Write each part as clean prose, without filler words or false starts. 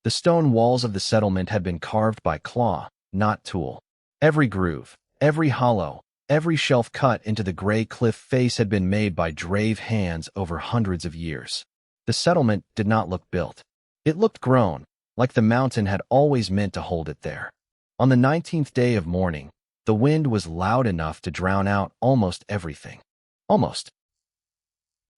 The stone walls of the settlement had been carved by claw, not tool. Every groove, every hollow, every shelf cut into the gray cliff face had been made by drave hands over hundreds of years. The settlement did not look built. It looked grown, like the mountain had always meant to hold it there. On the 19th day of mourning, the wind was loud enough to drown out almost everything. Almost.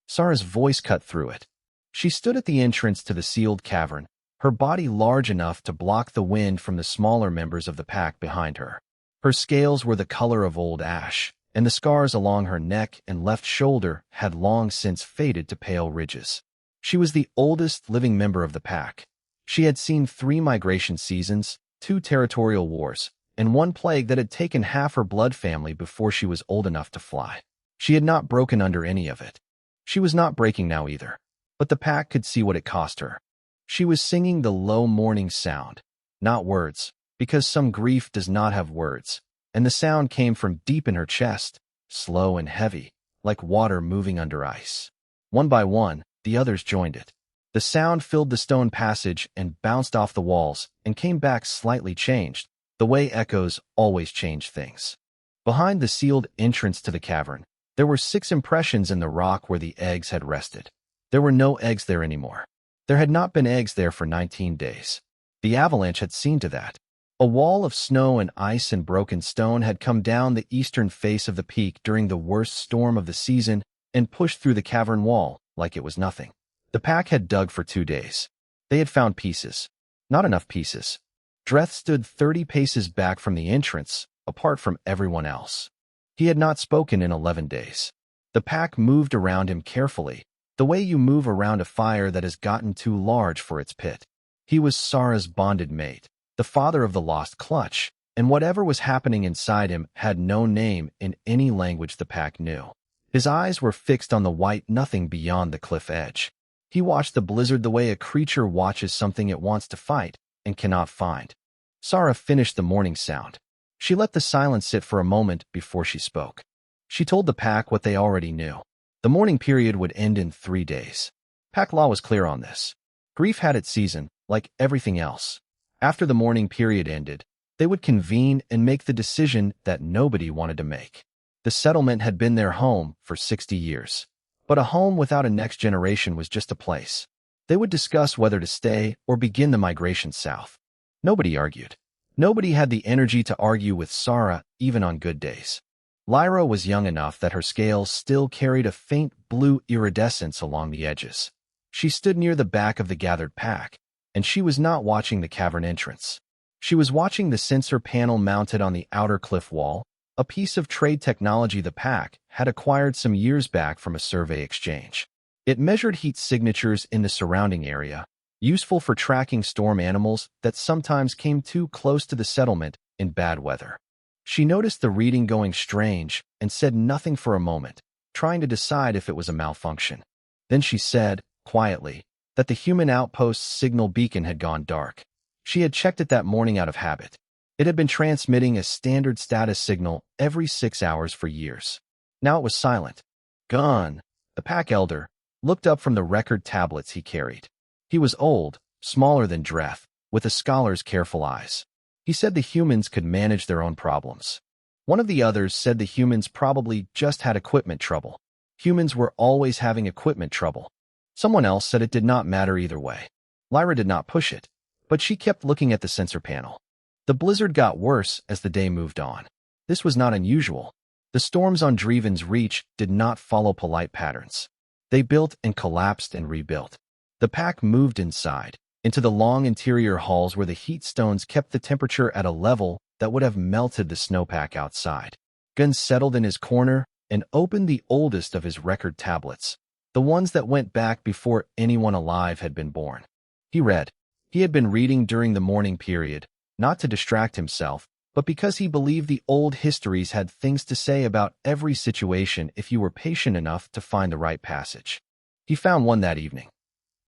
Sarah's voice cut through it. She stood at the entrance to the sealed cavern, her body large enough to block the wind from the smaller members of the pack behind her. Her scales were the color of old ash, and the scars along her neck and left shoulder had long since faded to pale ridges. She was the oldest living member of the pack. She had seen 3 migration seasons, 2 territorial wars, and 1 plague that had taken half her blood family before she was old enough to fly. She had not broken under any of it. She was not breaking now either, but the pack could see what it cost her. She was singing the low mourning sound, not words, because some grief does not have words, and the sound came from deep in her chest, slow and heavy, like water moving under ice. One by one, the others joined it. The sound filled the stone passage and bounced off the walls and came back slightly changed, the way echoes always change things. Behind the sealed entrance to the cavern, there were 6 impressions in the rock where the eggs had rested. There were no eggs there anymore. There had not been eggs there for 19 days. The avalanche had seen to that. A wall of snow and ice and broken stone had come down the eastern face of the peak during the worst storm of the season and pushed through the cavern wall like it was nothing. The pack had dug for 2 days. They had found pieces. Not enough pieces. Dreth stood 30 paces back from the entrance, apart from everyone else. He had not spoken in 11 days. The pack moved around him carefully, the way you move around a fire that has gotten too large for its pit. He was Sarah's bonded mate, the father of the lost clutch, and whatever was happening inside him had no name in any language the pack knew. His eyes were fixed on the white nothing beyond the cliff edge. He watched the blizzard the way a creature watches something it wants to fight and cannot find. Sarah finished the mourning sound. She let the silence sit for a moment before she spoke. She told the pack what they already knew. The mourning period would end in 3 days. Pack law was clear on this. Grief had its season, like everything else. After the mourning period ended, they would convene and make the decision that nobody wanted to make. The settlement had been their home for 60 years. But a home without a next generation was just a place. They would discuss whether to stay or begin the migration south. Nobody argued. Nobody had the energy to argue with Sarah, even on good days. Lyra was young enough that her scales still carried a faint blue iridescence along the edges. She stood near the back of the gathered pack, and she was not watching the cavern entrance. She was watching the sensor panel mounted on the outer cliff wall, a piece of trade technology the pack had acquired some years back from a survey exchange. It measured heat signatures in the surrounding area, useful for tracking storm animals that sometimes came too close to the settlement in bad weather. She noticed the reading going strange and said nothing for a moment, trying to decide if it was a malfunction. Then she said, quietly, that the human outpost's signal beacon had gone dark. She had checked it that morning out of habit. It had been transmitting a standard status signal every 6 hours for years. Now it was silent. Gone. The pack elder looked up from the record tablets he carried. He was old, smaller than Dreth, with a scholar's careful eyes. He said the humans could manage their own problems. One of the others said the humans probably just had equipment trouble. Humans were always having equipment trouble. Someone else said it did not matter either way. Lyra did not push it, but she kept looking at the sensor panel. The blizzard got worse as the day moved on. This was not unusual. The storms on Dreven's Reach did not follow polite patterns. They built and collapsed and rebuilt. The pack moved inside, into the long interior halls where the heat stones kept the temperature at a level that would have melted the snowpack outside. Gunn settled in his corner and opened the oldest of his record tablets, the ones that went back before anyone alive had been born. He read. He had been reading during the mourning period, not to distract himself, but because he believed the old histories had things to say about every situation if you were patient enough to find the right passage. He found one that evening.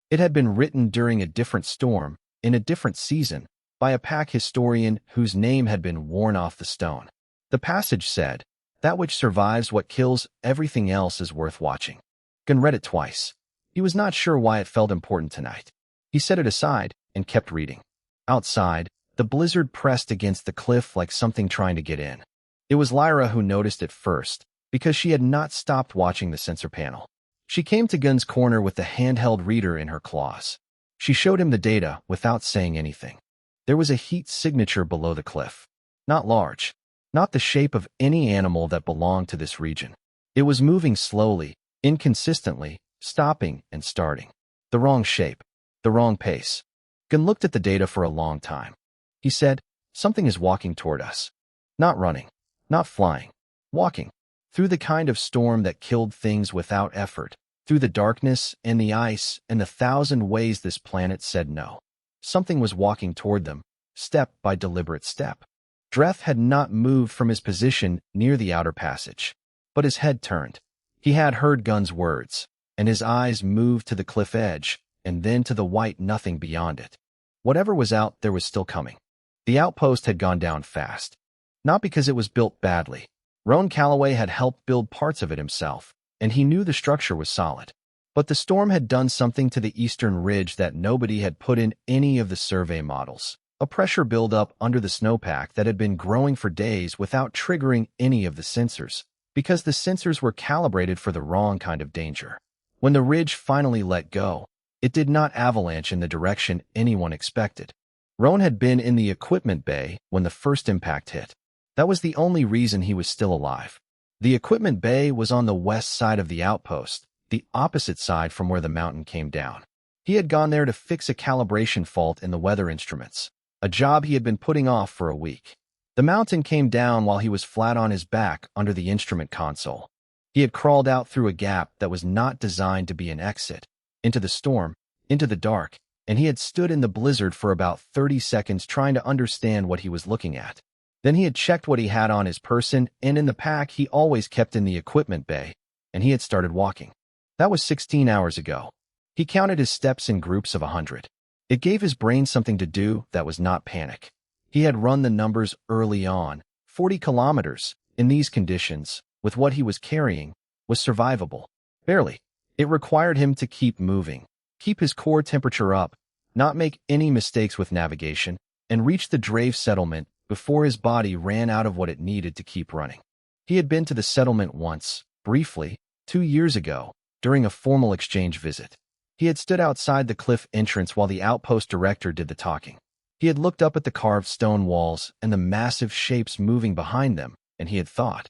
It had been written during a different storm, in a different season, by a pack historian whose name had been worn off the stone. The passage said, "That which survives what kills everything else is worth watching." Gunn read it twice. He was not sure why it felt important tonight. He set it aside and kept reading. Outside, the blizzard pressed against the cliff like something trying to get in. It was Lyra who noticed it first, because she had not stopped watching the sensor panel. She came to Gun's corner with the handheld reader in her claws. She showed him the data without saying anything. There was a heat signature below the cliff. Not large, not the shape of any animal that belonged to this region. It was moving slowly, inconsistently, stopping and starting. The wrong shape, the wrong pace. Gun looked at the data for a long time. He said, "Something is walking toward us. Not running, not flying, walking. Through the kind of storm that killed things without effort, through the darkness and the ice and the thousand ways this planet said no. Something was walking toward them, step by deliberate step." Dreth had not moved from his position near the outer passage, but his head turned. He had heard Gun's words, and his eyes moved to the cliff edge and then to the white nothing beyond it. Whatever was out there was still coming. The outpost had gone down fast. Not because it was built badly. Roan Calloway had helped build parts of it himself, and he knew the structure was solid. But the storm had done something to the eastern ridge that nobody had put in any of the survey models. A pressure buildup under the snowpack that had been growing for days without triggering any of the sensors, because the sensors were calibrated for the wrong kind of danger. When the ridge finally let go, it did not avalanche in the direction anyone expected. Roan had been in the equipment bay when the first impact hit. That was the only reason he was still alive. The equipment bay was on the west side of the outpost, the opposite side from where the mountain came down. He had gone there to fix a calibration fault in the weather instruments, a job he had been putting off for a week. The mountain came down while he was flat on his back under the instrument console. He had crawled out through a gap that was not designed to be an exit, into the storm, into the dark, and he had stood in the blizzard for about 30 seconds trying to understand what he was looking at. Then he had checked what he had on his person and in the pack he always kept in the equipment bay, and he had started walking. That was 16 hours ago. He counted his steps in groups of 100. It gave his brain something to do that was not panic. He had run the numbers early on. 40 kilometers, in these conditions, with what he was carrying, was survivable. Barely. It required him to keep moving, keep his core temperature up, not make any mistakes with navigation, and reach the Drave settlement before his body ran out of what it needed to keep running. He had been to the settlement once, briefly, 2 years ago, during a formal exchange visit. He had stood outside the cliff entrance while the outpost director did the talking. He had looked up at the carved stone walls and the massive shapes moving behind them, and he had thought,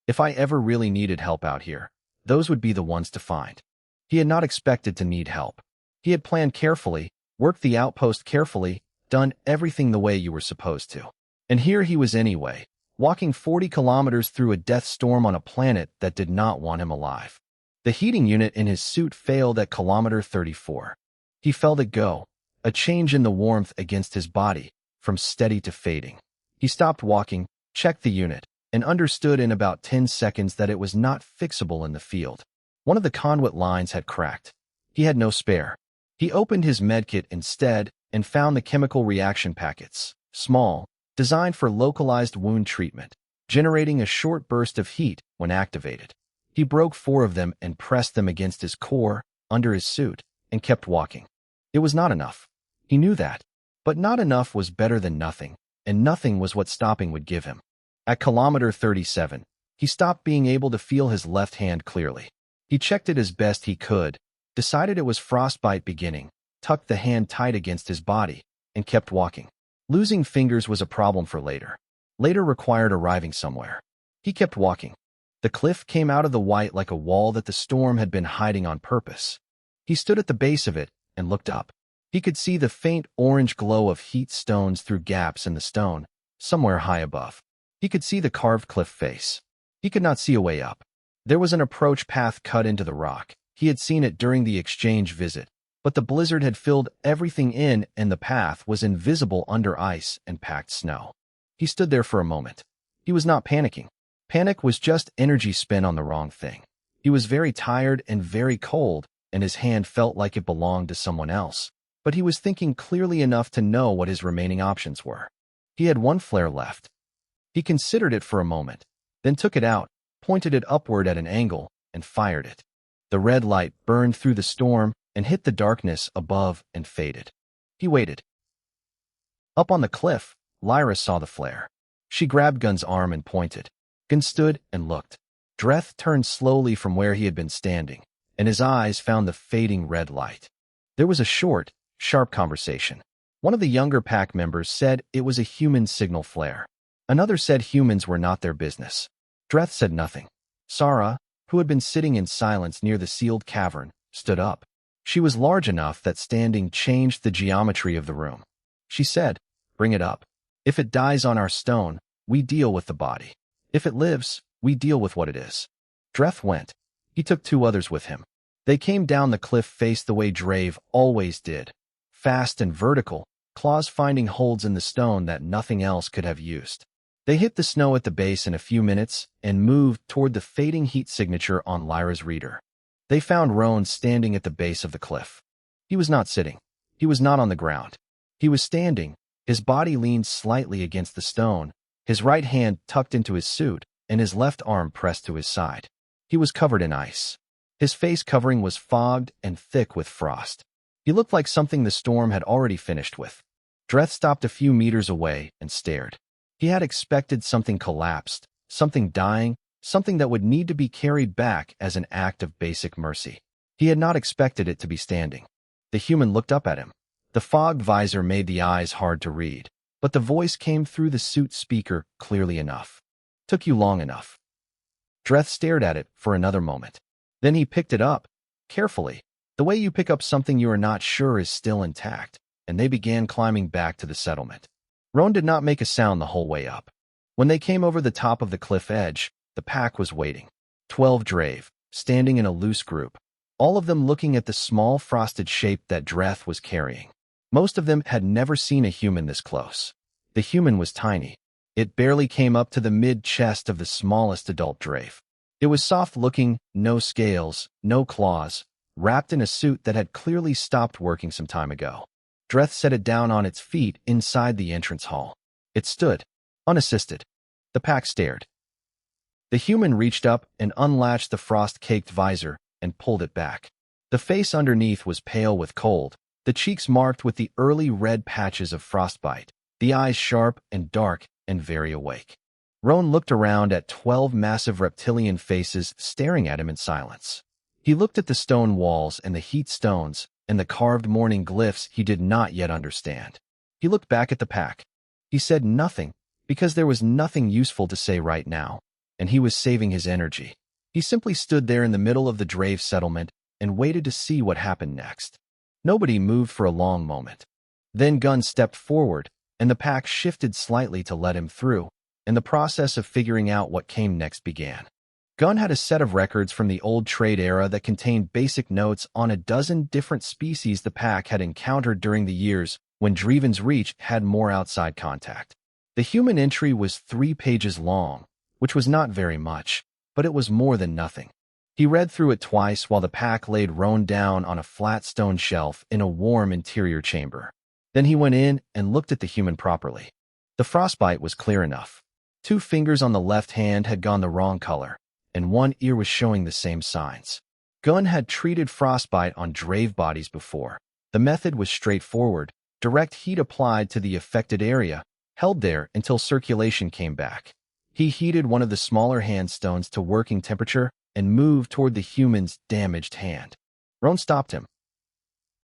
if I ever really needed help out here, those would be the ones to find. He had not expected to need help. He had planned carefully, worked the outpost carefully, done everything the way you were supposed to. And here he was anyway, walking 40 kilometers through a death storm on a planet that did not want him alive. The heating unit in his suit failed at kilometer 34. He felt it go, a change in the warmth against his body, from steady to fading. He stopped walking, checked the unit, and understood in about 10 seconds that it was not fixable in the field. One of the conduit lines had cracked. He had no spare. He opened his medkit instead and found the chemical reaction packets, small, designed for localized wound treatment, generating a short burst of heat when activated. He broke 4 of them and pressed them against his core, under his suit, and kept walking. It was not enough. He knew that. But not enough was better than nothing, and nothing was what stopping would give him. At kilometer 37, he stopped being able to feel his left hand clearly. He checked it as best he could, decided it was frostbite beginning, tucked the hand tight against his body, and kept walking. Losing fingers was a problem for later. Later required arriving somewhere. He kept walking. The cliff came out of the white like a wall that the storm had been hiding on purpose. He stood at the base of it and looked up. He could see the faint orange glow of heat stones through gaps in the stone, somewhere high above. He could see the carved cliff face. He could not see a way up. There was an approach path cut into the rock. He had seen it during the exchange visit, but the blizzard had filled everything in and the path was invisible under ice and packed snow. He stood there for a moment. He was not panicking. Panic was just energy spent on the wrong thing. He was very tired and very cold, and his hand felt like it belonged to someone else. But he was thinking clearly enough to know what his remaining options were. He had 1 flare left. He considered it for a moment, then took it out, pointed it upward at an angle, and fired it. The red light burned through the storm and hit the darkness above and faded. He waited. Up on the cliff, Lyra saw the flare. She grabbed Gun's arm and pointed. Gun stood and looked. Dreth turned slowly from where he had been standing, and his eyes found the fading red light. There was a short, sharp conversation. One of the younger pack members said it was a human signal flare. Another said humans were not their business. Dreth said nothing. Sara, who had been sitting in silence near the sealed cavern, stood up. She was large enough that standing changed the geometry of the room. She said, "Bring it up. If it dies on our stone, we deal with the body. If it lives, we deal with what it is." Dreth went. He took 2 others with him. They came down the cliff face the way Drave always did. Fast and vertical, claws finding holds in the stone that nothing else could have used. They hit the snow at the base in a few minutes and moved toward the fading heat signature on Lyra's reader. They found Roan standing at the base of the cliff. He was not sitting. He was not on the ground. He was standing, his body leaned slightly against the stone, his right hand tucked into his suit, and his left arm pressed to his side. He was covered in ice. His face covering was fogged and thick with frost. He looked like something the storm had already finished with. Dreth stopped a few meters away and stared. He had expected something collapsed, something dying, something that would need to be carried back as an act of basic mercy. He had not expected it to be standing. The human looked up at him. The fogged visor made the eyes hard to read, but the voice came through the suit speaker clearly enough. "Took you long enough." Dreth stared at it for another moment. Then he picked it up, carefully, the way you pick up something you are not sure is still intact, and they began climbing back to the settlement. Roan did not make a sound the whole way up. When they came over the top of the cliff edge, the pack was waiting. 12 Drave, standing in a loose group, all of them looking at the small frosted shape that Dreth was carrying. Most of them had never seen a human this close. The human was tiny. It barely came up to the mid-chest of the smallest adult Drave. It was soft-looking, no scales, no claws, wrapped in a suit that had clearly stopped working some time ago. Dreth set it down on its feet inside the entrance hall. It stood, unassisted. The pack stared. The human reached up and unlatched the frost-caked visor and pulled it back. The face underneath was pale with cold, the cheeks marked with the early red patches of frostbite, the eyes sharp and dark and very awake. Roan looked around at 12 massive reptilian faces staring at him in silence. He looked at the stone walls and the heat stones and the carved mourning glyphs he did not yet understand. He looked back at the pack. He said nothing, because there was nothing useful to say right now, and he was saving his energy. He simply stood there in the middle of the Drave settlement and waited to see what happened next. Nobody moved for a long moment. Then Gun stepped forward, and the pack shifted slightly to let him through, and the process of figuring out what came next began. Gun had a set of records from the old trade era that contained basic notes on a dozen different species the pack had encountered during the years when Dreven's Reach had more outside contact. The human entry was 3 pages long, which was not very much, but it was more than nothing. He read through it twice while the pack laid Roan down on a flat stone shelf in a warm interior chamber. Then he went in and looked at the human properly. The frostbite was clear enough. 2 fingers on the left hand had gone the wrong color, and 1 ear was showing the same signs. Gun had treated frostbite on Drave bodies before. The method was straightforward, direct heat applied to the affected area, held there until circulation came back. He heated one of the smaller handstones to working temperature and moved toward the human's damaged hand. Roan stopped him.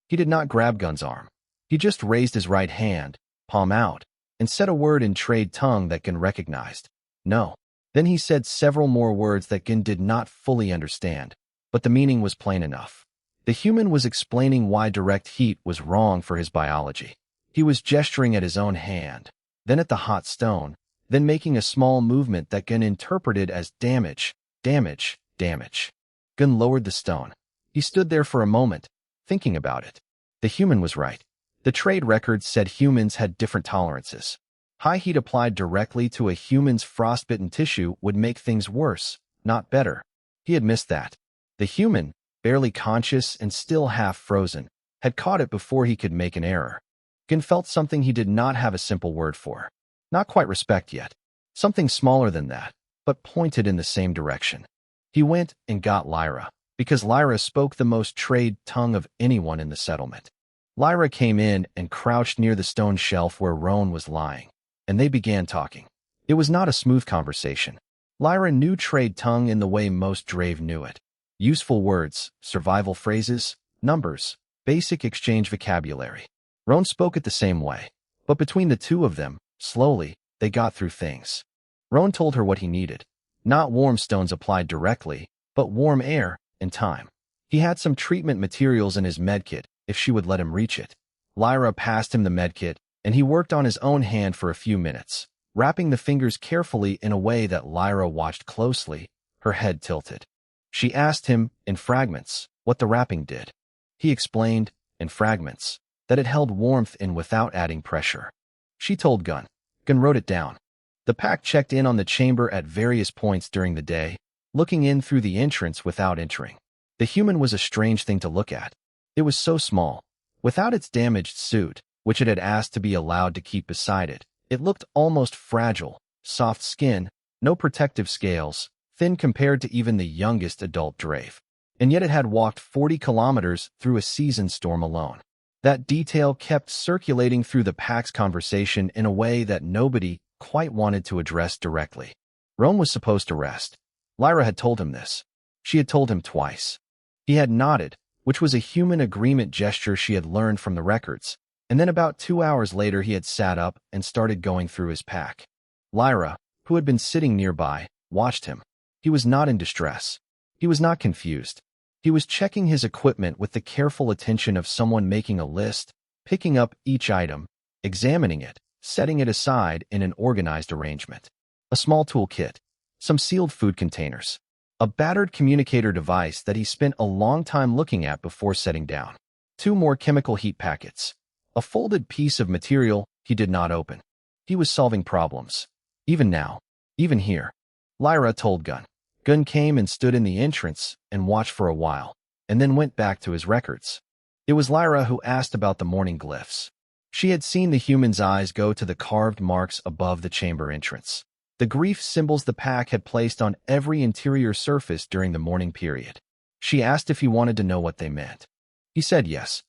He did not grab Gun's arm. He just raised his right hand, palm out, and said a word in trade tongue that Gun recognized. "No." Then he said several more words that Gun did not fully understand, but the meaning was plain enough. The human was explaining why direct heat was wrong for his biology. He was gesturing at his own hand, then at the hot stone, then making a small movement that Gun interpreted as damage, damage, damage. Gun lowered the stone. He stood there for a moment, thinking about it. The human was right. The trade records said humans had different tolerances. High heat applied directly to a human's frostbitten tissue would make things worse, not better. He had missed that. The human, barely conscious and still half frozen, had caught it before he could make an error. Gun felt something he did not have a simple word for. Not quite respect yet. Something smaller than that, but pointed in the same direction. He went and got Lyra, because Lyra spoke the most trade tongue of anyone in the settlement. Lyra came in and crouched near the stone shelf where Roan was lying, and they began talking. It was not a smooth conversation. Lyra knew trade tongue in the way most Drave knew it. Useful words, survival phrases, numbers, basic exchange vocabulary. Roan spoke it the same way, but between the two of them, slowly, they got through things. Roan told her what he needed. Not warm stones applied directly, but warm air and time. He had some treatment materials in his medkit if she would let him reach it. Lyra passed him the medkit, and he worked on his own hand for a few minutes, wrapping the fingers carefully in a way that Lyra watched closely, her head tilted. She asked him, in fragments, what the wrapping did. He explained, in fragments, that it held warmth in without adding pressure. She told Gunn. Gunn wrote it down. The pack checked in on the chamber at various points during the day, looking in through the entrance without entering. The human was a strange thing to look at. It was so small. Without its damaged suit, which it had asked to be allowed to keep beside it, it looked almost fragile, soft skin, no protective scales, thin compared to even the youngest adult Drave. And yet it had walked 40 kilometers through a season storm alone. That detail kept circulating through the pack's conversation in a way that nobody quite wanted to address directly. Roan was supposed to rest. Lyra had told him this. She had told him twice. He had nodded, which was a human agreement gesture she had learned from the records, and then about 2 hours later he had sat up and started going through his pack. Lyra, who had been sitting nearby, watched him. He was not in distress. He was not confused. He was checking his equipment with the careful attention of someone making a list, picking up each item, examining it, setting it aside in an organized arrangement. A small toolkit, some sealed food containers, a battered communicator device that he spent a long time looking at before setting down, 2 more chemical heat packets, a folded piece of material he did not open. He was solving problems. Even now, even here. Lyra told Gunn. Gunn came and stood in the entrance and watched for a while, and then went back to his records. It was Lyra who asked about the morning glyphs. She had seen the human's eyes go to the carved marks above the chamber entrance, the grief symbols the pack had placed on every interior surface during the mourning period. She asked if he wanted to know what they meant. He said yes.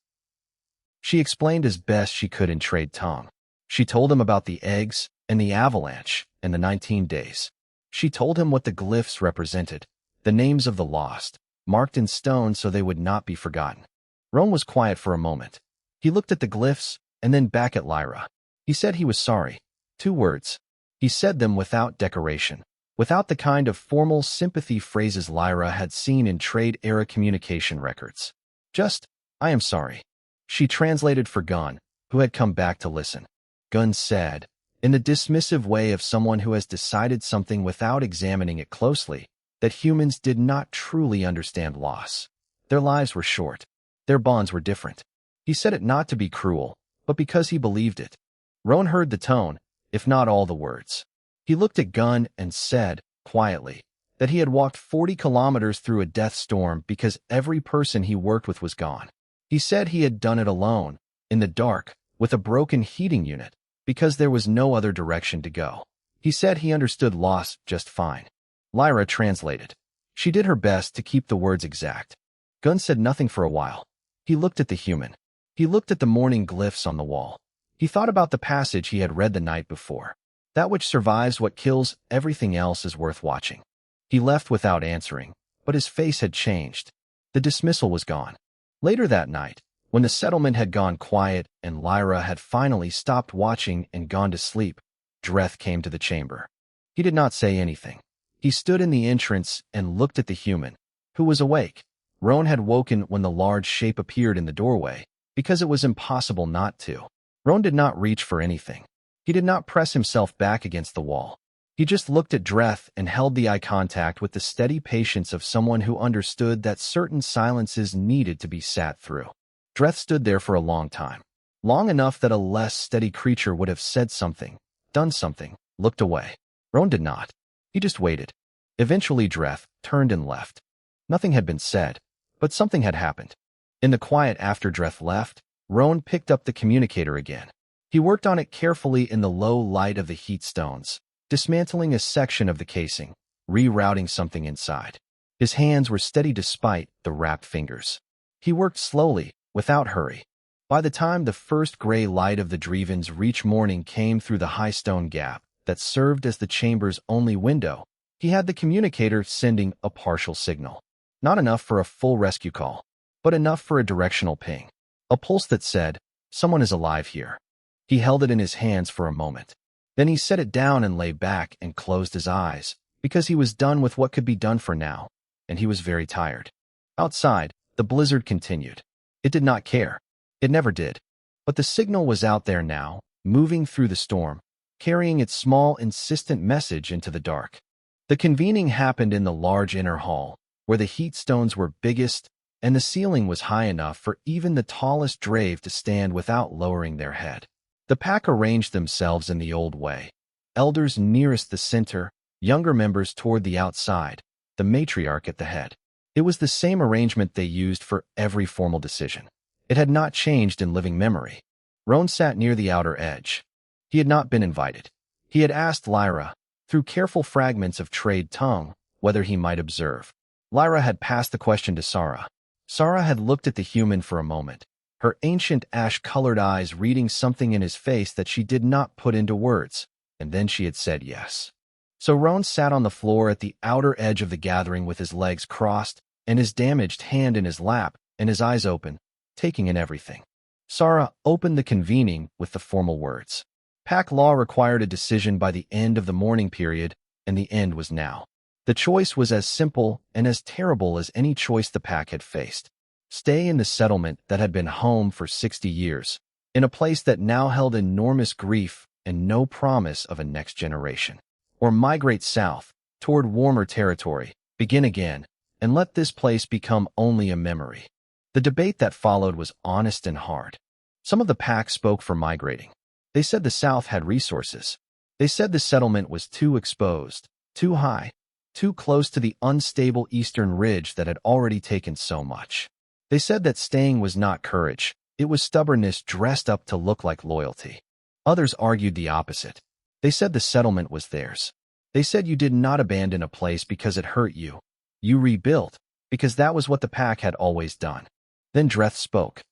She explained as best she could in trade tongue. She told him about the eggs and the avalanche and the 19 days. She told him what the glyphs represented, the names of the lost, marked in stone so they would not be forgotten. Roan was quiet for a moment. He looked at the glyphs and then back at Lyra. He said he was sorry. 2 words. He said them without decoration, without the kind of formal sympathy phrases Lyra had seen in trade-era communication records. Just, I am sorry. She translated for Gunn, who had come back to listen. Gunn said, in the dismissive way of someone who has decided something without examining it closely, that humans did not truly understand loss. Their lives were short. Their bonds were different. He said it not to be cruel, but because he believed it. Roan heard the tone, if not all the words. He looked at Gunn and said, quietly, that he had walked 40 kilometers through a death storm because every person he worked with was gone. He said he had done it alone, in the dark, with a broken heating unit, because there was no other direction to go. He said he understood loss just fine. Lyra translated. She did her best to keep the words exact. Gunn said nothing for a while. He looked at the human. He looked at the morning glyphs on the wall. He thought about the passage he had read the night before. That which survives what kills everything else is worth watching. He left without answering, but his face had changed. The dismissal was gone. Later that night, when the settlement had gone quiet and Lyra had finally stopped watching and gone to sleep, Dreth came to the chamber. He did not say anything. He stood in the entrance and looked at the human, who was awake. Roan had woken when the large shape appeared in the doorway, because it was impossible not to. Roan did not reach for anything. He did not press himself back against the wall. He just looked at Dreth and held the eye contact with the steady patience of someone who understood that certain silences needed to be sat through. Dreth stood there for a long time. Long enough that a less steady creature would have said something, done something, looked away. Roan did not. He just waited. Eventually Dreth turned and left. Nothing had been said, but something had happened. In the quiet after Dreth left, Roan picked up the communicator again. He worked on it carefully in the low light of the heat stones, dismantling a section of the casing, rerouting something inside. His hands were steady despite the wrapped fingers. He worked slowly, without hurry. By the time the first gray light of the Drevens reached morning came through the high stone gap that served as the chamber's only window, he had the communicator sending a partial signal. Not enough for a full rescue call, but enough for a directional ping. A pulse that said, "Someone is alive here." He held it in his hands for a moment. Then he set it down and lay back and closed his eyes, because he was done with what could be done for now, and he was very tired. Outside, the blizzard continued. It did not care. It never did. But the signal was out there now, moving through the storm, carrying its small, insistent message into the dark. The convening happened in the large inner hall, where the heat stones were biggest, and the ceiling was high enough for even the tallest Drave to stand without lowering their head. The pack arranged themselves in the old way. Elders nearest the center, younger members toward the outside, the matriarch at the head. It was the same arrangement they used for every formal decision. It had not changed in living memory. Roan sat near the outer edge. He had not been invited. He had asked Lyra, through careful fragments of trade tongue, whether he might observe. Lyra had passed the question to Sara. Sara had looked at the human for a moment, her ancient ash-colored eyes reading something in his face that she did not put into words, and then she had said yes. So Roan sat on the floor at the outer edge of the gathering with his legs crossed and his damaged hand in his lap and his eyes open, taking in everything. Sara opened the convening with the formal words. Pack law required a decision by the end of the mourning period, and the end was now. The choice was as simple and as terrible as any choice the pack had faced. Stay in the settlement that had been home for 60 years, in a place that now held enormous grief and no promise of a next generation. Or migrate south, toward warmer territory, begin again, and let this place become only a memory. The debate that followed was honest and hard. Some of the pack spoke for migrating. They said the South had resources. They said the settlement was too exposed, too high, too close to the unstable eastern ridge that had already taken so much. They said that staying was not courage, it was stubbornness dressed up to look like loyalty. Others argued the opposite. They said the settlement was theirs. They said you did not abandon a place because it hurt you. You rebuilt, because that was what the pack had always done. Then Dreth spoke.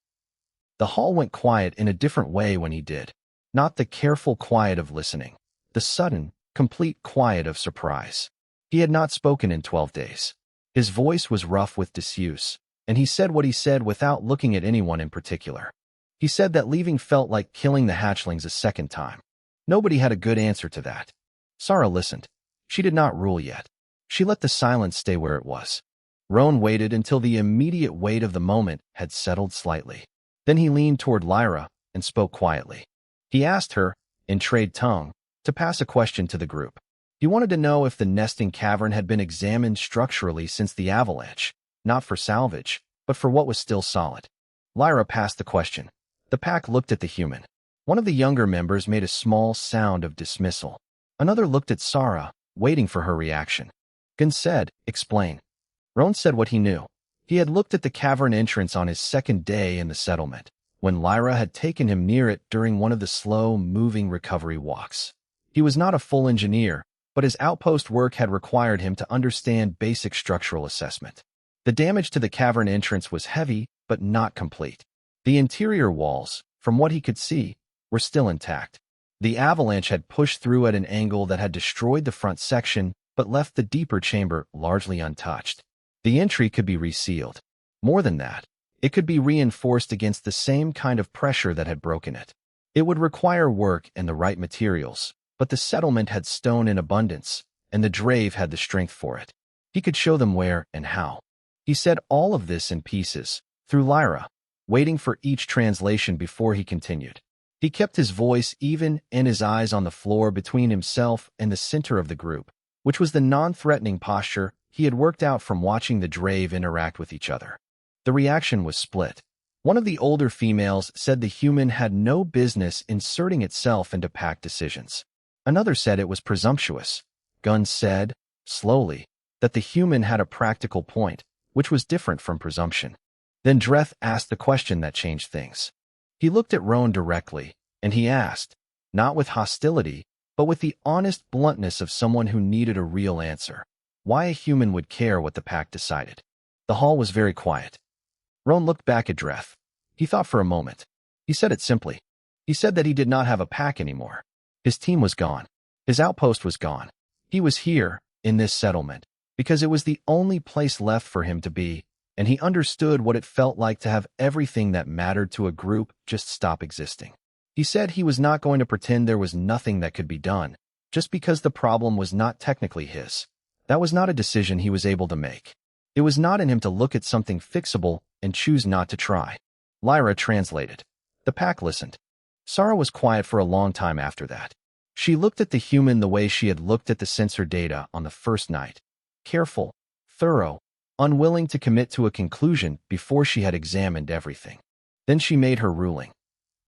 The hall went quiet in a different way when he did. Not the careful quiet of listening. The sudden, complete quiet of surprise. He had not spoken in 12 days. His voice was rough with disuse, and he said what he said without looking at anyone in particular. He said that leaving felt like killing the hatchlings a second time. Nobody had a good answer to that. Sara listened. She did not rule yet. She let the silence stay where it was. Roan waited until the immediate weight of the moment had settled slightly. Then he leaned toward Lyra and spoke quietly. He asked her, in trade tongue, to pass a question to the group. He wanted to know if the nesting cavern had been examined structurally since the avalanche, not for salvage, but for what was still solid. Lyra passed the question. The pack looked at the human. One of the younger members made a small sound of dismissal. Another looked at Sara, waiting for her reaction. Gunn said, "Explain." Roan said what he knew. He had looked at the cavern entrance on his second day in the settlement, when Lyra had taken him near it during one of the slow-moving recovery walks. He was not a full engineer, but his outpost work had required him to understand basic structural assessment. The damage to the cavern entrance was heavy, but not complete. The interior walls, from what he could see, were still intact. The avalanche had pushed through at an angle that had destroyed the front section, but left the deeper chamber largely untouched. The entry could be resealed. More than that, it could be reinforced against the same kind of pressure that had broken it. It would require work and the right materials, but the settlement had stone in abundance, and the Drave had the strength for it. He could show them where and how. He said all of this in pieces, through Lyra, waiting for each translation before he continued. He kept his voice even and his eyes on the floor between himself and the center of the group, which was the non-threatening posture he had worked out from watching the Drave interact with each other. The reaction was split. One of the older females said the human had no business inserting itself into pack decisions. Another said it was presumptuous. Gunn said, slowly, that the human had a practical point, which was different from presumption. Then Dreth asked the question that changed things. He looked at Roan directly, and he asked, not with hostility, but with the honest bluntness of someone who needed a real answer, why a human would care what the pack decided. The hall was very quiet. Roan looked back at Dreth. He thought for a moment. He said it simply. He said that he did not have a pack anymore. His team was gone. His outpost was gone. He was here, in this settlement, because it was the only place left for him to be, and he understood what it felt like to have everything that mattered to a group just stop existing. He said he was not going to pretend there was nothing that could be done, just because the problem was not technically his. That was not a decision he was able to make. It was not in him to look at something fixable and choose not to try. Lyra translated. The pack listened. Sarah was quiet for a long time after that. She looked at the human the way she had looked at the sensor data on the first night. Careful, thorough, unwilling to commit to a conclusion before she had examined everything. Then she made her ruling.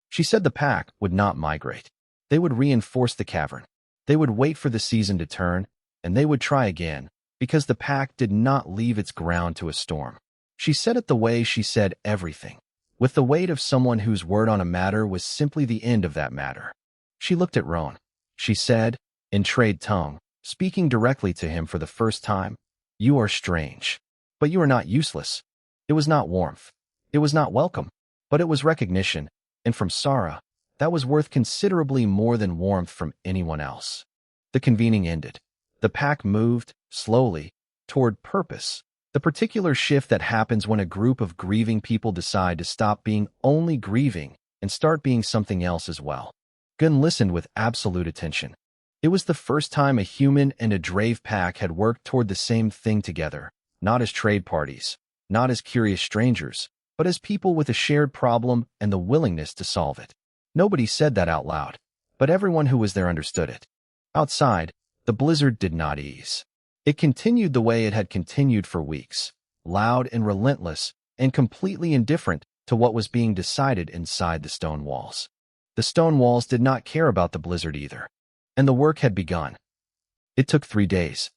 She said the pack would not migrate. They would reinforce the cavern. They would wait for the season to turn, and they would try again, because the pack did not leave its ground to a storm. She said it the way she said everything, with the weight of someone whose word on a matter was simply the end of that matter. She looked at Roan. She said, in trade tongue, speaking directly to him for the first time, "You are strange, but you are not useless." It was not warmth. It was not welcome, but it was recognition, and from Sarah, that was worth considerably more than warmth from anyone else. The convening ended. The pack moved, slowly, toward purpose, the particular shift that happens when a group of grieving people decide to stop being only grieving and start being something else as well. Gunn listened with absolute attention. It was the first time a human and a Drave pack had worked toward the same thing together, not as trade parties, not as curious strangers, but as people with a shared problem and the willingness to solve it. Nobody said that out loud, but everyone who was there understood it. Outside, the blizzard did not ease. It continued the way it had continued for weeks, loud and relentless, and completely indifferent to what was being decided inside the stone walls. The stone walls did not care about the blizzard either, and the work had begun. It took 3 days.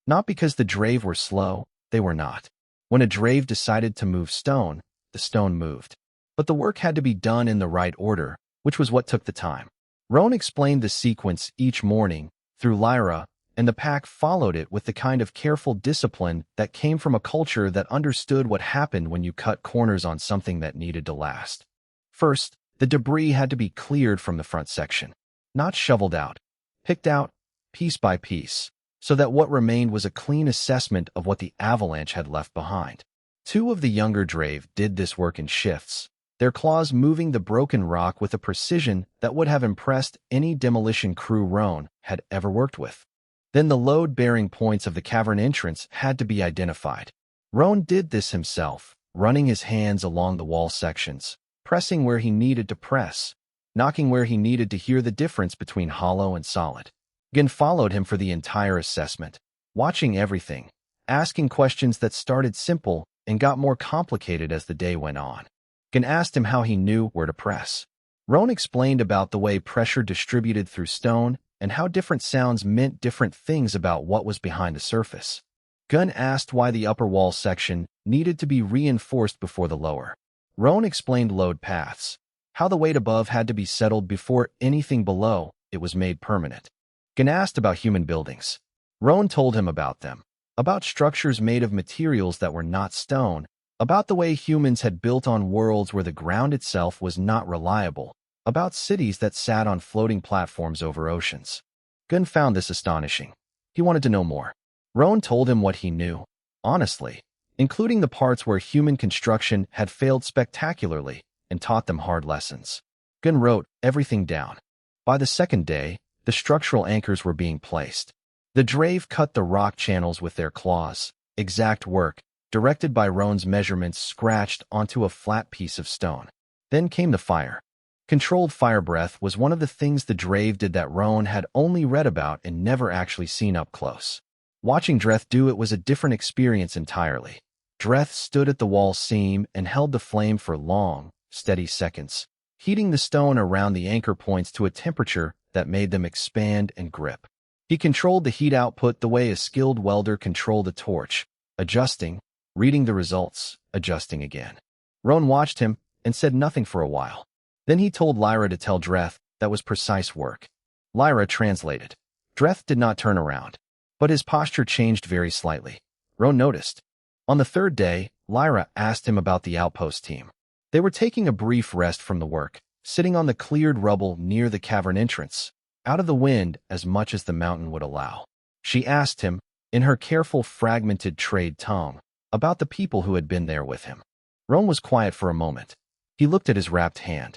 Not because the Drave were slow, they were not. When a Drave decided to move stone, the stone moved. But the work had to be done in the right order, which was what took the time. Roan explained the sequence each morning, through Lyra, and the pack followed it with the kind of careful discipline that came from a culture that understood what happened when you cut corners on something that needed to last. First, the debris had to be cleared from the front section, not shoveled out, picked out, piece by piece, so that what remained was a clean assessment of what the avalanche had left behind. 2 of the younger Drave did this work in shifts, their claws moving the broken rock with a precision that would have impressed any demolition crew Roan had ever worked with. Then the load-bearing points of the cavern entrance had to be identified. Roan did this himself, running his hands along the wall sections, pressing where he needed to press, knocking where he needed to hear the difference between hollow and solid. Gunn followed him for the entire assessment, watching everything, asking questions that started simple and got more complicated as the day went on. Gunn asked him how he knew where to press. Roan explained about the way pressure distributed through stone and how different sounds meant different things about what was behind the surface. Gunn asked why the upper wall section needed to be reinforced before the lower. Roan explained load paths, how the weight above had to be settled before anything below it was made permanent. Gunn asked about human buildings. Roan told him about them, about structures made of materials that were not stone, about the way humans had built on worlds where the ground itself was not reliable, about cities that sat on floating platforms over oceans. Gunn found this astonishing. He wanted to know more. Roan told him what he knew, honestly, including the parts where human construction had failed spectacularly, and taught them hard lessons. Gunn wrote everything down. By the second day, the structural anchors were being placed. The Drave cut the rock channels with their claws, exact work, directed by Roan's measurements scratched onto a flat piece of stone. Then came the fire. Controlled fire breath was one of the things the Drave did that Roan had only read about and never actually seen up close. Watching Dreth do it was a different experience entirely. Dreth stood at the wall seam and held the flame for long, steady seconds, heating the stone around the anchor points to a temperature that made them expand and grip. He controlled the heat output the way a skilled welder controlled a torch, adjusting, reading the results, adjusting again. Roan watched him and said nothing for a while. Then he told Lyra to tell Dreth that was precise work. Lyra translated. Dreth did not turn around, but his posture changed very slightly. Roan noticed. On the third day, Lyra asked him about the outpost team. They were taking a brief rest from the work, sitting on the cleared rubble near the cavern entrance, out of the wind as much as the mountain would allow. She asked him, in her careful fragmented trade tongue, about the people who had been there with him. Roan was quiet for a moment. He looked at his wrapped hand.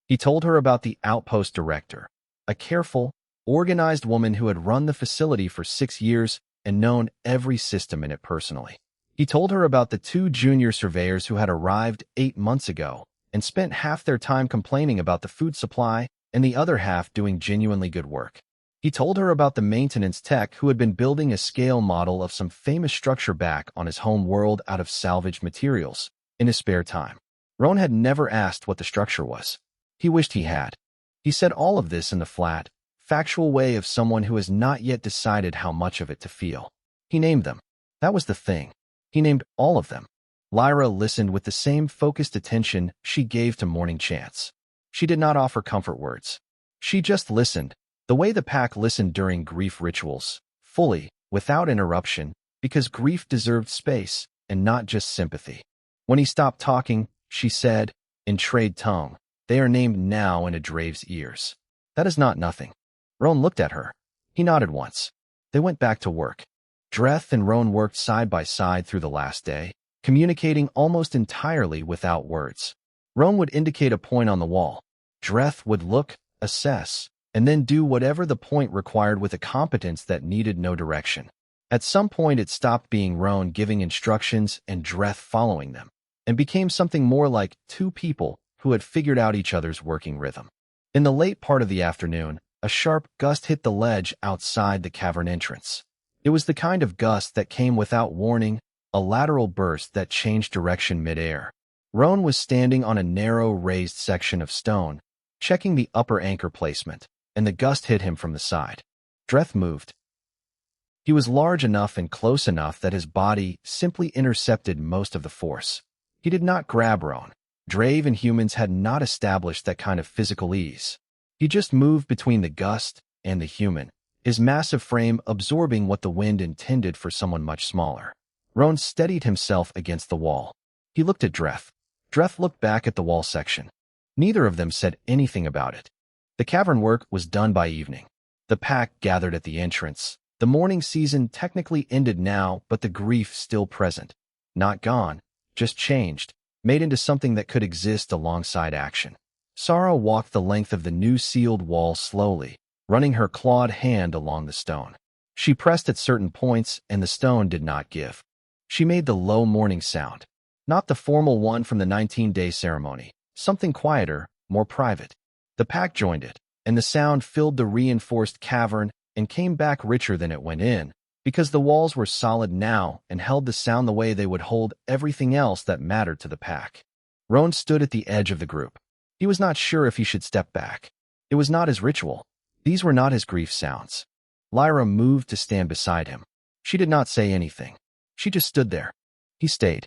He told her about the outpost director, a careful, organized woman who had run the facility for 6 years and known every system in it personally. He told her about the 2 junior surveyors who had arrived 8 months ago and spent half their time complaining about the food supply and the other half doing genuinely good work. He told her about the maintenance tech who had been building a scale model of some famous structure back on his home world out of salvaged materials in his spare time. Roan had never asked what the structure was. He wished he had. He said all of this in the flat, factual way of someone who has not yet decided how much of it to feel. He named them. That was the thing. He named all of them. Lyra listened with the same focused attention she gave to Morning Chants. She did not offer comfort words. She just listened, the way the pack listened during grief rituals, fully, without interruption, because grief deserved space and not just sympathy. When he stopped talking, she said, in trade tongue, "They are named now in a Drave's ears." That is not nothing. Roan looked at her. He nodded once. They went back to work. Dreth and Roan worked side by side through the last day, communicating almost entirely without words. Roan would indicate a point on the wall. Dreth would look, assess, and then do whatever the point required with a competence that needed no direction. At some point it stopped being Roan giving instructions and Dreth following them, and became something more like 2 people who had figured out each other's working rhythm. In the late part of the afternoon, a sharp gust hit the ledge outside the cavern entrance. It was the kind of gust that came without warning, a lateral burst that changed direction mid-air. Roan was standing on a narrow raised section of stone, checking the upper anchor placement, and the gust hit him from the side. Dreth moved. He was large enough and close enough that his body simply intercepted most of the force. He did not grab Roan. Drave and humans had not established that kind of physical ease. He just moved between the gust and the human, his massive frame absorbing what the wind intended for someone much smaller. Roan steadied himself against the wall. He looked at Dreth. Dreth looked back at the wall section. Neither of them said anything about it. The cavern work was done by evening. The pack gathered at the entrance. The mourning season technically ended now, but the grief still present. Not gone, just changed, made into something that could exist alongside action. Sara walked the length of the new sealed wall slowly, running her clawed hand along the stone. She pressed at certain points, and the stone did not give. She made the low mourning sound. Not the formal one from the 19-day ceremony. Something quieter, more private. The pack joined it, and the sound filled the reinforced cavern and came back richer than it went in, because the walls were solid now and held the sound the way they would hold everything else that mattered to the pack. Roan stood at the edge of the group. He was not sure if he should step back. It was not his ritual. These were not his grief sounds. Lyra moved to stand beside him. She did not say anything. She just stood there. He stayed.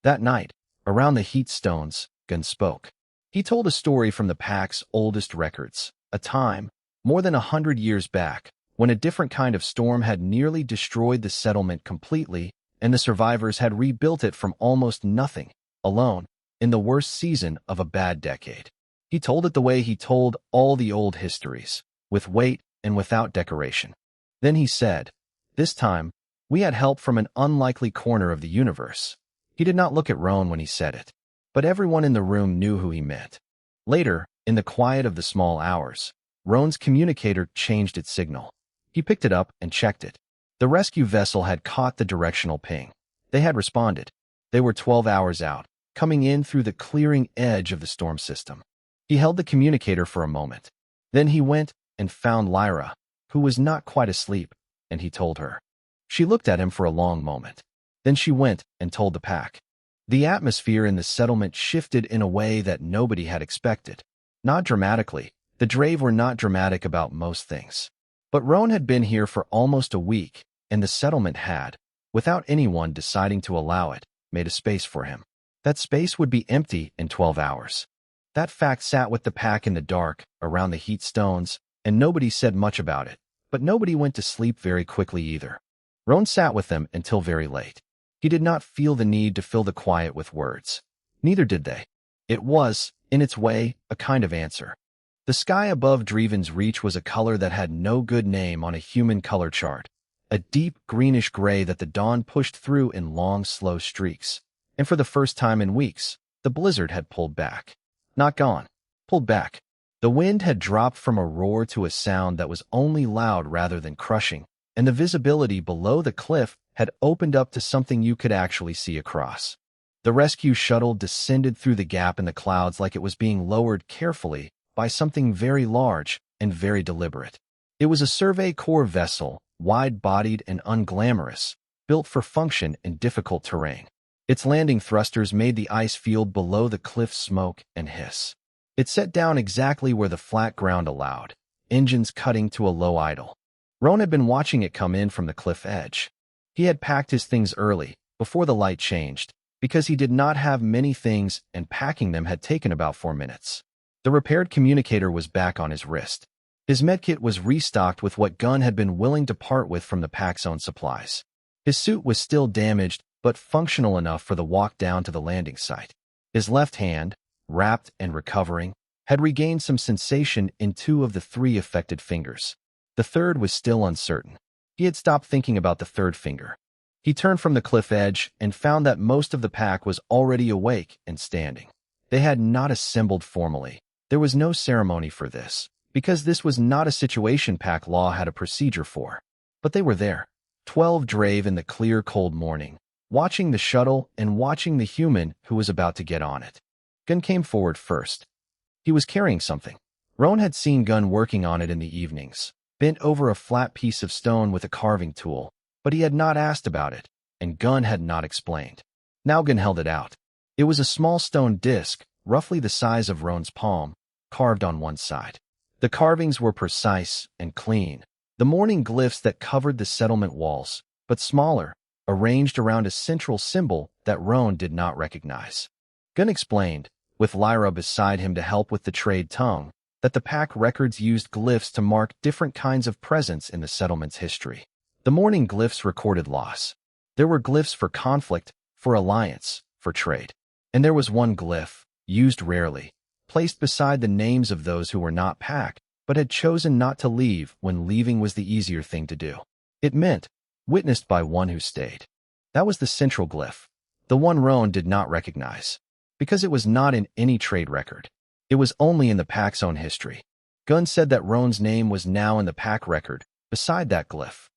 That night, around the heat stones, Gunn spoke. He told a story from the pack's oldest records, a time, more than 100 years back, when a different kind of storm had nearly destroyed the settlement completely, and the survivors had rebuilt it from almost nothing, alone, in the worst season of a bad decade. He told it the way he told all the old histories, with weight and without decoration. Then he said, "This time, we had help from an unlikely corner of the universe." He did not look at Roan when he said it, but everyone in the room knew who he meant. Later, in the quiet of the small hours, Roan's communicator changed its signal. He picked it up and checked it. The rescue vessel had caught the directional ping. They had responded. They were 12 hours out, coming in through the clearing edge of the storm system. He held the communicator for a moment. Then he went and found Lyra, who was not quite asleep, and he told her. She looked at him for a long moment. Then she went and told the pack. The atmosphere in the settlement shifted in a way that nobody had expected. Not dramatically. The Drave were not dramatic about most things. But Roan had been here for almost a week, and the settlement had, without anyone deciding to allow it, made a space for him. That space would be empty in 12 hours. That fact sat with the pack in the dark, around the heat stones, and nobody said much about it, but nobody went to sleep very quickly either. Roan sat with them until very late. He did not feel the need to fill the quiet with words. Neither did they. It was, in its way, a kind of answer. The sky above Dreven's reach was a color that had no good name on a human color chart, a deep greenish gray that the dawn pushed through in long, slow streaks. And for the first time in weeks, the blizzard had pulled back. Not gone. Pulled back. The wind had dropped from a roar to a sound that was only loud rather than crushing, and the visibility below the cliff had opened up to something you could actually see across. The rescue shuttle descended through the gap in the clouds like it was being lowered carefully by something very large and very deliberate. It was a Survey Corps vessel, wide-bodied and unglamorous, built for function in difficult terrain. Its landing thrusters made the ice field below the cliff smoke and hiss. It set down exactly where the flat ground allowed, engines cutting to a low idle. Roan had been watching it come in from the cliff edge. He had packed his things early, before the light changed, because he did not have many things and packing them had taken about 4 minutes. The repaired communicator was back on his wrist. His medkit was restocked with what Gunn had been willing to part with from the pack's own supplies. His suit was still damaged, but functional enough for the walk down to the landing site. His left hand, wrapped and recovering, had regained some sensation in 2 of the 3 affected fingers. The third was still uncertain. He had stopped thinking about the third finger. He turned from the cliff edge and found that most of the pack was already awake and standing. They had not assembled formally. There was no ceremony for this, because this was not a situation pack law had a procedure for. But they were there. 12 drave in the clear, cold morning, watching the shuttle and watching the human who was about to get on it. Gunn came forward first. He was carrying something. Roan had seen Gunn working on it in the evenings, bent over a flat piece of stone with a carving tool, but he had not asked about it, and Gunn had not explained. Now Gunn held it out. It was a small stone disc, roughly the size of Roan's palm, carved on one side. The carvings were precise and clean, the morning glyphs that covered the settlement walls, but smaller, arranged around a central symbol that Roan did not recognize. Gunn explained, with Lyra beside him to help with the trade tongue, that the pack records used glyphs to mark different kinds of presence in the settlement's history. The morning glyphs recorded loss. There were glyphs for conflict, for alliance, for trade. And there was one glyph, used rarely, placed beside the names of those who were not pack, but had chosen not to leave when leaving was the easier thing to do. It meant, witnessed by one who stayed. That was the central glyph, the one Roan did not recognize, because it was not in any trade record. It was only in the pack's own history. Gunn said that Roan's name was now in the pack record, beside that glyph.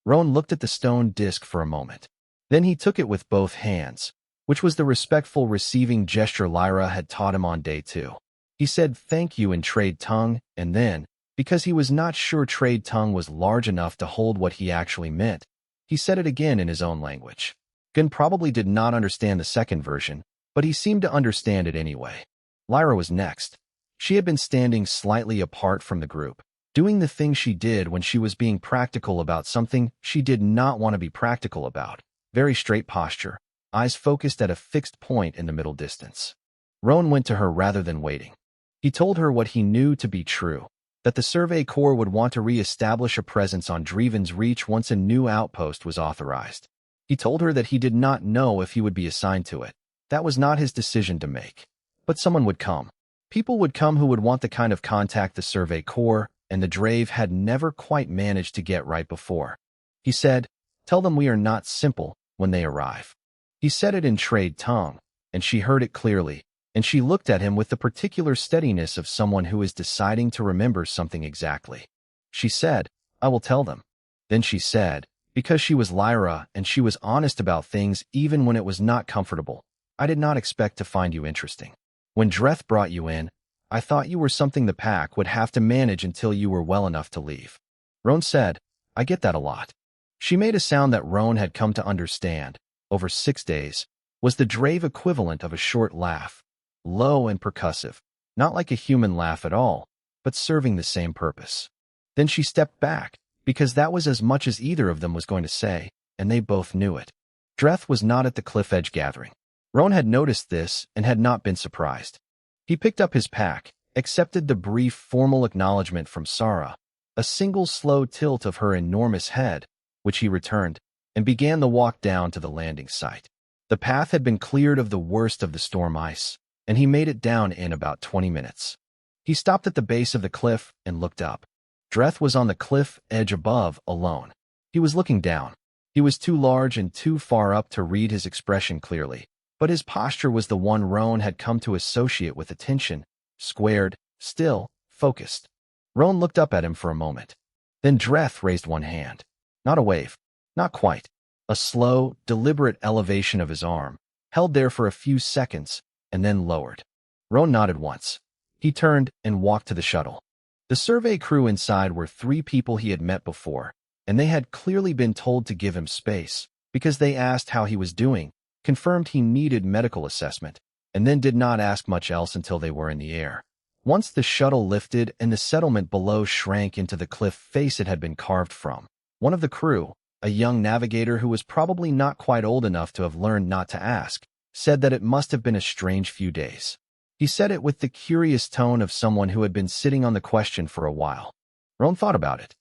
Roan looked at the stone disc for a moment. Then he took it with both hands, which was the respectful receiving gesture Lyra had taught him on day 2. He said thank you in trade tongue, and then, because he was not sure trade tongue was large enough to hold what he actually meant, he said it again in his own language. Gunn probably did not understand the second version, but he seemed to understand it anyway. Lyra was next. She had been standing slightly apart from the group, doing the thing she did when she was being practical about something she did not want to be practical about. Very straight posture, eyes focused at a fixed point in the middle distance. Roan went to her rather than waiting. He told her what he knew to be true, that the Survey Corps would want to re-establish a presence on Dreven's reach once a new outpost was authorized. He told her that he did not know if he would be assigned to it. That was not his decision to make. But someone would come. People would come who would want the kind of contact the Survey Corps and the Drave had never quite managed to get right before. He said, "Tell them we are not simple when they arrive." He said it in trade tongue, and she heard it clearly, and she looked at him with the particular steadiness of someone who is deciding to remember something exactly. She said, "I will tell them." Then she said, because she was Lyra and she was honest about things even when it was not comfortable, "I did not expect to find you interesting. When Dreth brought you in, I thought you were something the pack would have to manage until you were well enough to leave." Roan said, "I get that a lot." She made a sound that Roan had come to understand, over 6 days, was the Drave equivalent of a short laugh, low and percussive, not like a human laugh at all, but serving the same purpose. Then she stepped back, because that was as much as either of them was going to say, and they both knew it. Dreth was not at the cliff edge gathering. Roan had noticed this and had not been surprised. He picked up his pack, accepted the brief formal acknowledgement from Sara, a single slow tilt of her enormous head, which he returned, and began the walk down to the landing site. The path had been cleared of the worst of the storm ice, and he made it down in about 20 minutes. He stopped at the base of the cliff and looked up. Dreth was on the cliff edge above, alone. He was looking down. He was too large and too far up to read his expression clearly, but his posture was the one Roan had come to associate with attention, squared, still, focused. Roan looked up at him for a moment. Then Dreth raised one hand. Not a wave. Not quite. A slow, deliberate elevation of his arm, held there for a few seconds, and then lowered. Roan nodded once. He turned and walked to the shuttle. The survey crew inside were 3 people he had met before, and they had clearly been told to give him space, because they asked how he was doing, confirmed he needed medical assessment, and then did not ask much else until they were in the air. Once the shuttle lifted and the settlement below shrank into the cliff face it had been carved from, one of the crew, a young navigator who was probably not quite old enough to have learned not to ask, said that it must have been a strange few days. He said it with the curious tone of someone who had been sitting on the question for a while. Roan thought about it.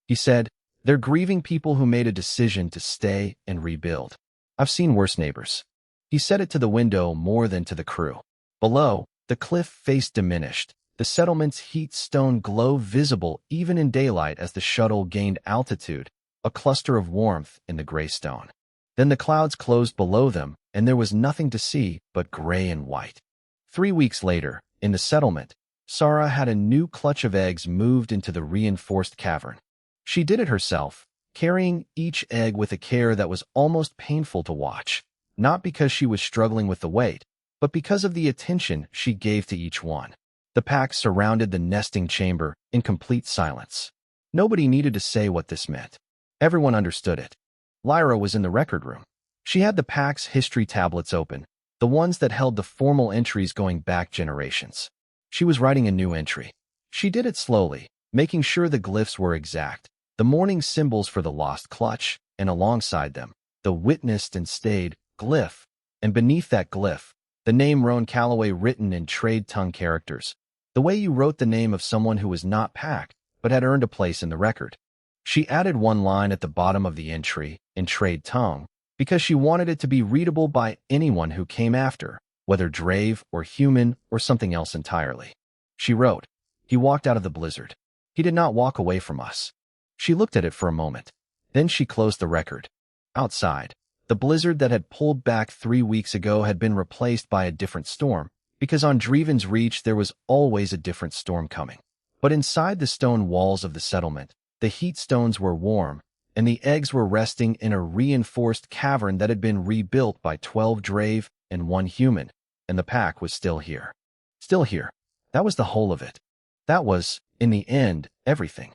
He said, "They're grieving people who made a decision to stay and rebuild. I've seen worse neighbors." He said it to the window more than to the crew. Below, the cliff face diminished, the settlement's heat stone glow visible even in daylight as the shuttle gained altitude, a cluster of warmth in the gray stone. Then the clouds closed below them, and there was nothing to see but gray and white. 3 weeks later, in the settlement, Sarah had a new clutch of eggs moved into the reinforced cavern. She did it herself, carrying each egg with a care that was almost painful to watch, not because she was struggling with the weight, but because of the attention she gave to each one. The pack surrounded the nesting chamber in complete silence. Nobody needed to say what this meant. Everyone understood it. Lyra was in the record room. She had the pack's history tablets open, the ones that held the formal entries going back generations. She was writing a new entry. She did it slowly, making sure the glyphs were exact, the mourning symbols for the lost clutch, and alongside them, the witnessed and stayed glyph, and beneath that glyph, the name Roan Calloway written in trade tongue characters, the way you wrote the name of someone who was not packed but had earned a place in the record. She added one line at the bottom of the entry, in trade tongue, because she wanted it to be readable by anyone who came after, whether Drave or human or something else entirely. She wrote, "He walked out of the blizzard. He did not walk away from us." She looked at it for a moment. Then she closed the record. Outside, the blizzard that had pulled back 3 weeks ago had been replaced by a different storm, because on Dreven's Reach there was always a different storm coming. But inside the stone walls of the settlement, the heat stones were warm, and the eggs were resting in a reinforced cavern that had been rebuilt by 12 Drave and 1 human, and the pack was still here. Still here. That was the whole of it. That was, in the end, everything.